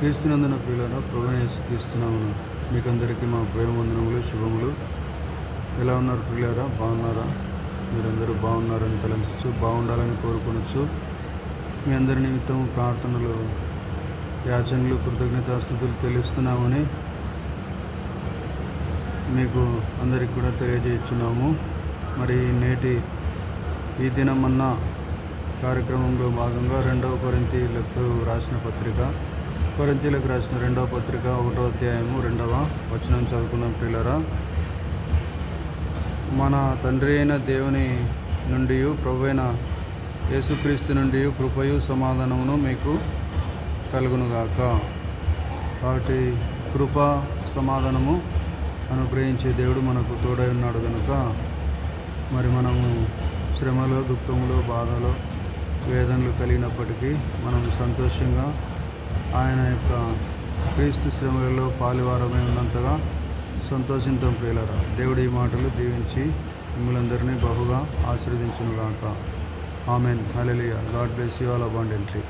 క్రీస్తునందున ప్రియులారా, ప్రభువైన యేసుక్రీస్తునామమున మీకందరికీ మా ప్రేమ వందనములు, శుభములు. ఎలా ఉన్నారు ప్రియులారా? బాగున్నారా? మీరందరూ బాగున్నారని తలంచు, బాగుండాలని కోరుకొనొచ్చు. మీ అందరి నిమిత్తం ప్రార్థనలు, యాచనలు, కృతజ్ఞతాస్తుతులు తెలుస్తున్నామని మీకు అందరికి కూడా తెలియజేస్తున్నాము. మరి నేటి ఈ దినమన్నా కార్యక్రమంలో భాగంగా 2 కొరింథీయులకు రాసిన పత్రిక, కొరింథీయులకు రాసిన 2వ పత్రిక 1వ అధ్యాయము 2వ వచనం చదువుకుందాం ప్రియులారా. మన తండ్రి అయిన దేవుని నుండి, ప్రభువైన యేసుక్రీస్తు నుండి కృపయు సమాధానమును మీకు కలుగునుగాక. కాబట్టి కృప సమాధానము అనుగ్రహించే దేవుడు మనకు తోడై ఉన్నాడు కనుక మరి మనము శ్రమలో, దుఃఖములో, బాధలో, వేదనలు కలిగినప్పటికీ మనం సంతోషంగా ఆయన యొక్క క్రీస్తు శ్రమలలో పాలువారమై ఉన్నంతగా సంతోషించడం ప్రియులారా. దేవుడు ఈ మాటలు దీవించి మిమ్మల్ని బహుగా ఆశీర్వదించునుగాక. Amen. Hallelujah. God bless you all abundantly.